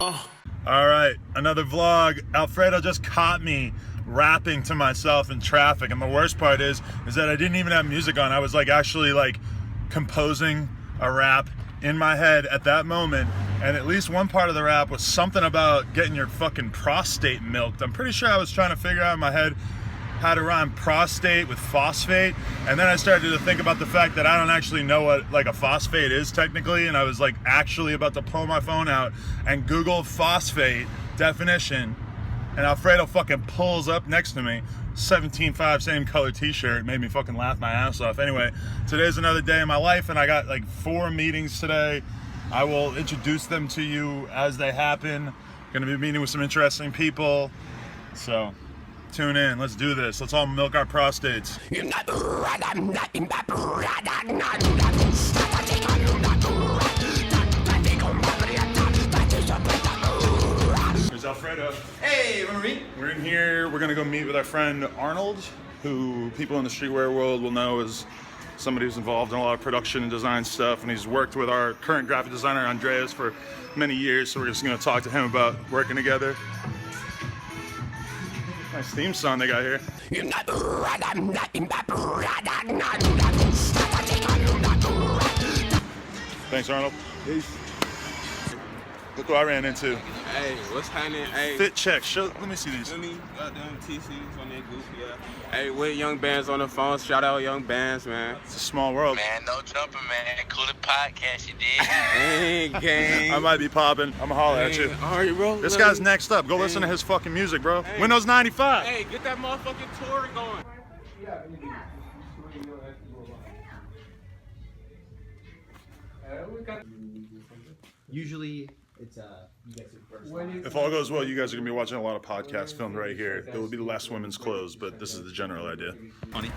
All right, another vlog. Alfredo just caught me rapping to myself in traffic, and the worst part is that I didn't even have music on. I was like actually like composing a rap in my head at that moment, and at least one part of the rap was something about getting your fucking prostate milked. I'm pretty sure I was trying to figure out in my head how to rhyme prostate with phosphate, and then I started to think about the fact that I don't actually know what like a phosphate is technically, and I was like actually about to pull my phone out and Google phosphate definition, and Alfredo fucking pulls up next to me, 17.5, same color t-shirt, made me fucking laugh my ass off. Anyway, today's another day in my life, and I got like 4 meetings today. I will introduce them to you as they happen. Gonna be meeting with some interesting people, so tune in, let's do this. Let's all milk our prostates. Here's Alfredo. Hey, remember me? We're in here, we're gonna go meet with our friend Arnold, who people in the streetwear world will know as somebody who's involved in a lot of production and design stuff, and he's worked with our current graphic designer, Andreas, for many years, so we're just gonna talk to him about working together. Nice theme song they got here. Thanks, Arnold. Peace. Look who I ran into. Hey, what's happening? Hey, Fit check. Let me see these. let me goddamn TCs on that goofy ass. Hey, with Young Bands on the phone. Shout out Young Bands, man. It's a small world. Man, no jumper, man. Cool the podcast, you did. Hey, gang. I might be popping. I'm gonna holler at you. Alright, bro. This guy's next up. Go listen to his fucking music, bro. Hey. Windows 95. Hey, get that motherfucking tour going. Usually, it's you guys do first. If all goes well, you guys are gonna be watching a lot of podcasts filmed right here. There will be less women's clothes, but this is the general idea. Funny.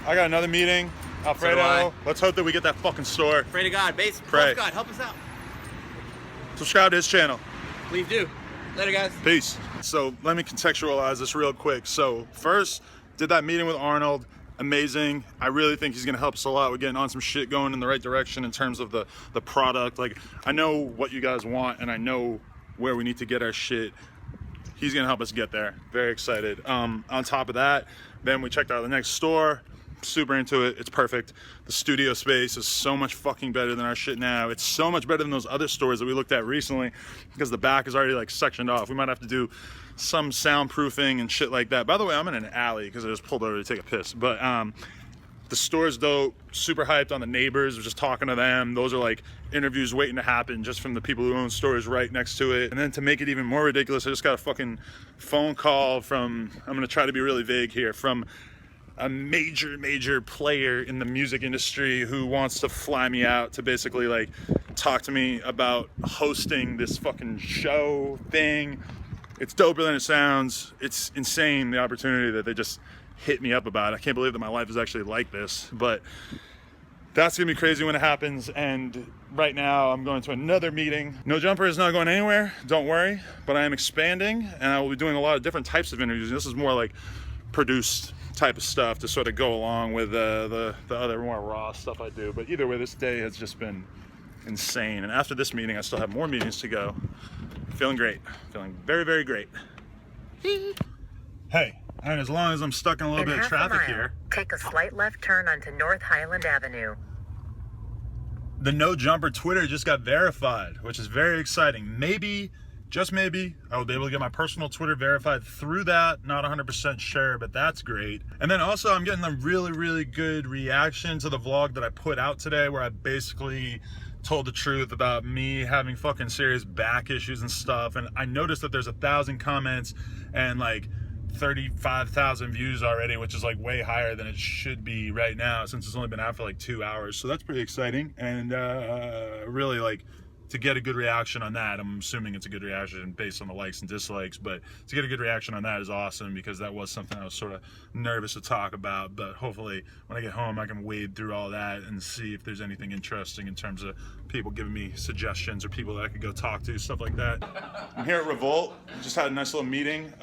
I got another meeting. Alfredo, I. let's hope that we get that fucking store. Pray to God, base. Pray. God, help us out. Subscribe to his channel. Please do. Later, guys. Peace. So let me contextualize this real quick. So first, did that meeting with Arnold. Amazing. I really think he's gonna help us a lot with getting on some shit going in the right direction in terms of the product. Like, I know what you guys want, and I know where we need to get our shit. He's gonna help us get there. Very excited. On top of that, then we checked out the next store. Super into it. It's perfect. The studio space is so much fucking better than our shit now. It's so much better than those other stores that we looked at recently, because the back is already like sectioned off. We might have to do some soundproofing and shit like that. By the way, I'm in an alley because I just pulled over to take a piss. But the store's dope. Super hyped on the neighbors. Just talking to them. Those are like interviews waiting to happen just from the people who own stores right next to it. And then to make it even more ridiculous, I just got a fucking phone call from, I'm gonna try to be really vague here, from a major player in the music industry who wants to fly me out to basically like talk to me about hosting this fucking show thing. It's doper than it sounds. It's insane, the opportunity that they just hit me up about. I can't believe that my life is actually like this, but that's gonna be crazy when it happens. And right now I'm going to another meeting. No Jumper is not going anywhere, don't worry, but I am expanding, and I will be doing a lot of different types of interviews. This is more like produced type of stuff to sort of go along with the other more raw stuff I do. But either way, this day has just been insane. And after this meeting, I still have more meetings to go. Feeling great. Feeling very great. Hey, and as long as I'm stuck in a little bit of traffic here, take a slight left turn onto North Highland Avenue. The No Jumper Twitter just got verified, which is very exciting. Maybe, just maybe, I will be able to get my personal Twitter verified through that. Not 100% sure, but that's great. And then also I'm getting a really good reaction to the vlog that I put out today, where I basically told the truth about me having fucking serious back issues and stuff. And I noticed that there's 1,000 comments and like 35,000 views already, which is like way higher than it should be right now, since it's only been out for like 2 hours. So that's pretty exciting, and really like to get a good reaction on that. I'm assuming it's a good reaction based on the likes and dislikes, but to get a good reaction on that is awesome, because that was something I was sort of nervous to talk about. But hopefully when I get home I can wade through all that and see if there's anything interesting in terms of people giving me suggestions or people that I could go talk to, stuff like that. I'm here at Revolt. Just had a nice little meeting.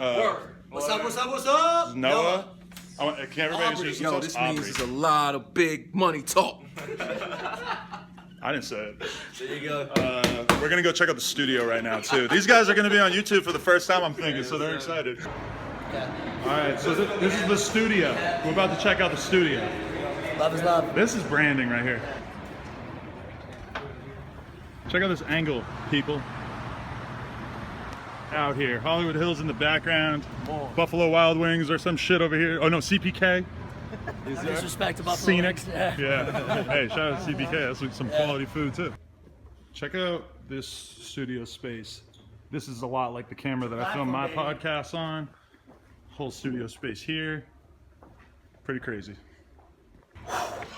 What's up? Noah. Can everybody introduce Yo, themselves? this means there's a lot of big money talk. I didn't say it. There you go. We're gonna go check out the studio right now too. These guys are gonna be on YouTube for the first time, I'm thinking, so they're excited. All right, so this is the studio. We're about to check out the studio. Love is love. This is branding right here. Check out this angle, people. Out here, Hollywood Hills in the background. Buffalo Wild Wings or some shit over here. Oh no, CPK. Disrespect to Buffalo Scenic. Wings. Yeah. Hey, shout out to CPK. That's some quality food too. Check out this studio space. This is a lot like the camera that I film my podcast on. Whole studio space here. Pretty crazy.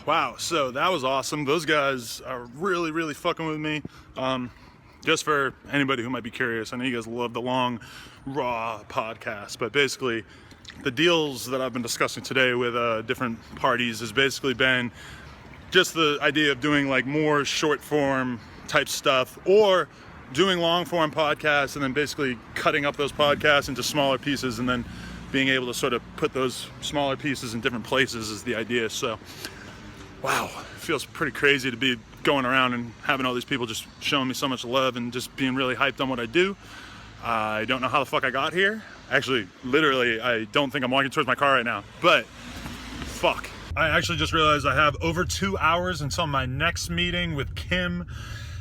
Wow, so that was awesome. Those guys are really, really fucking with me. Just for anybody who might be curious, I know you guys love the long, raw podcast, but basically the deals that I've been discussing today with different parties has basically been just the idea of doing like more short form type stuff or doing long form podcasts and then basically cutting up those podcasts into smaller pieces and then being able to sort of put those smaller pieces in different places is the idea. So, wow, it feels pretty crazy to be going around and having all these people just showing me so much love and just being really hyped on what I do. I don't know how the fuck I got here. Actually, literally, I don't think I'm walking towards my car right now, but fuck. I actually just realized I have over 2 hours until my next meeting with Kim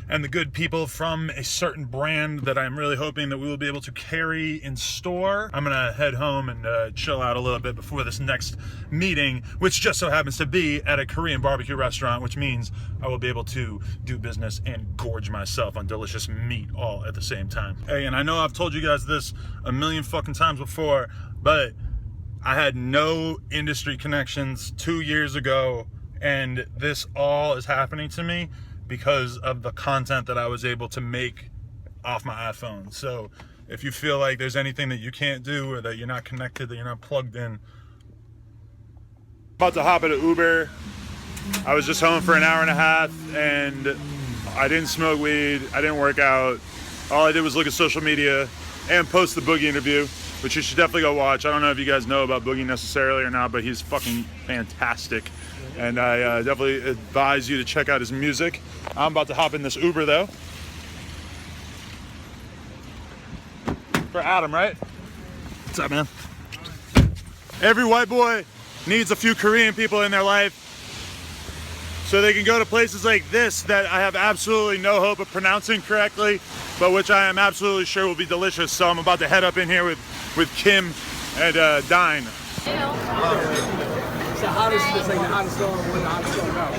and the good people from a certain brand that I'm really hoping that we will be able to carry in store. I'm gonna head home and chill out a little bit before this next meeting, which just so happens to be at a Korean barbecue restaurant, which means I will be able to do business and gorge myself on delicious meat all at the same time. Hey, and I know I've told you guys this a million fucking times before, but I had no industry connections 2 years ago, and this all is happening to me because of the content that I was able to make off my iPhone. So if you feel like there's anything that you can't do or that you're not connected, that you're not plugged in. About to hop at an Uber. I was just home for an hour and a half and I didn't smoke weed, I didn't work out. All I did was look at social media and post the Boogie interview, which you should definitely go watch. I don't know if you guys know about Boogie necessarily or not, but he's fucking fantastic. And I definitely advise you to check out his music. I'm about to hop in this Uber though. For Adam, right? What's up, man? Every white boy needs a few Korean people in their life so they can go to places like this that I have absolutely no hope of pronouncing correctly, but which I am absolutely sure will be delicious. So I'm about to head up in here with Kim and dine. The hottest, it's like the hottest dog, the hottest dog out.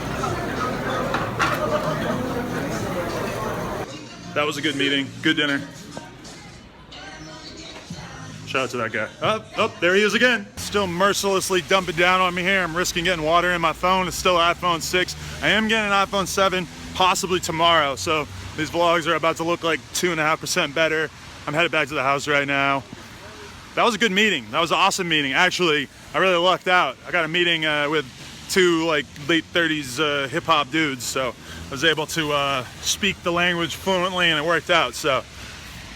That was a good meeting, good dinner. Shout out to that guy. Oh, there he is again. Still mercilessly dumping down on me here. I'm risking getting water in my phone. It's still an iPhone 6. I am getting an iPhone 7, possibly tomorrow. So these vlogs are about to look like 2.5% better. I'm headed back to the house right now. That was a good meeting. That was an awesome meeting. Actually, I really lucked out. I got a meeting with two like late 30s hip hop dudes. So I was able to speak the language fluently and it worked out. So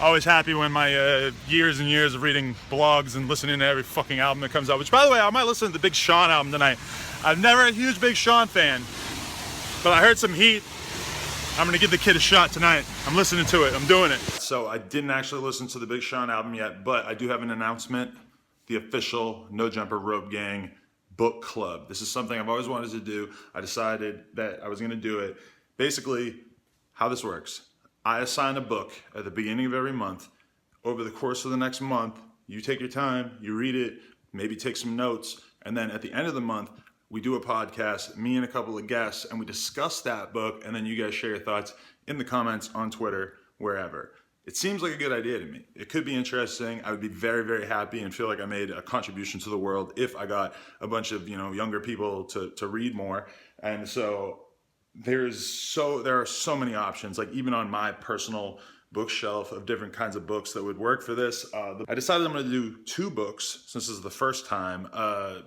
always happy when my years and years of reading blogs and listening to every fucking album that comes out, which by the way, I might listen to the Big Sean album tonight. I'm never a huge Big Sean fan, but I heard some heat. I'm gonna give the kid a shot tonight. I'm listening to it, I'm doing it. So I didn't actually listen to the Big Sean album yet, but I do have an announcement. The official No Jumper Rope Gang book club. This is something I've always wanted to do. I decided that I was gonna do it. Basically, how this works. I assign a book at the beginning of every month. Over the course of the next month, you take your time, you read it, maybe take some notes, and then at the end of the month, we do a podcast, me and a couple of guests, and we discuss that book, and then you guys share your thoughts in the comments on Twitter, wherever. It seems like a good idea to me. It could be interesting. I would be very, very happy and feel like I made a contribution to the world if I got a bunch of, younger people to read more. And so there are so many options, like even on my personal bookshelf of different kinds of books that would work for this. I decided I'm gonna do 2 books since this is the first time,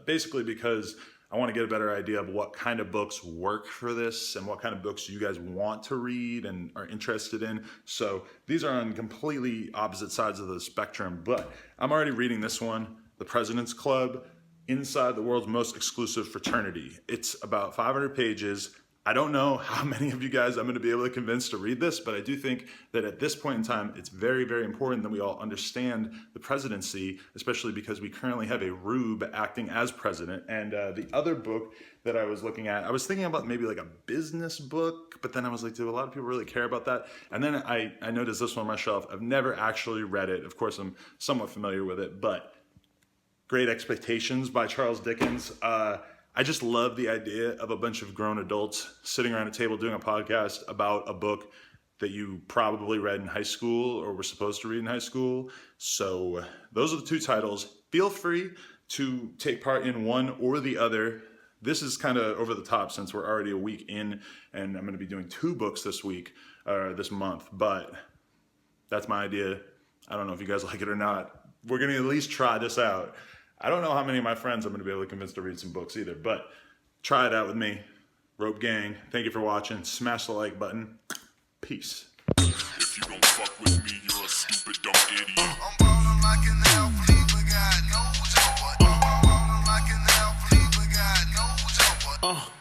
basically because I want to get a better idea of what kind of books work for this and what kind of books you guys want to read and are interested in. So these are on completely opposite sides of the spectrum, but I'm already reading this one, The President's Club, Inside the World's Most Exclusive Fraternity. It's about 500 pages. I don't know how many of you guys I'm going to be able to convince to read this, but I do think that at this point in time, it's very, very important that we all understand the presidency, especially because we currently have a rube acting as president. And the other book that I was looking at, I was thinking about maybe like a business book, but then I was like, do a lot of people really care about that? And then I noticed this one on my shelf. I've never actually read it. Of course, I'm somewhat familiar with it, but Great Expectations by Charles Dickens. I just love the idea of a bunch of grown adults sitting around a table doing a podcast about a book that you probably read in high school or were supposed to read in high school. So those are the two titles. Feel free to take part in one or the other. This is kind of over the top since we're already a week in, and I'm going to be doing 2 books this week, this month, but that's my idea. I don't know if you guys like it or not. We're going to at least try this out. I don't know how many of my friends I'm going to be able to convince to read some books either, but try it out with me. Rope Gang, thank you for watching. Smash the like button. Peace. If you don't fuck with me, you're a stupid, dumb idiot. I'm ballin' like an athlete, but got no jumper. I'm ballin' like an athlete, but got no jumper.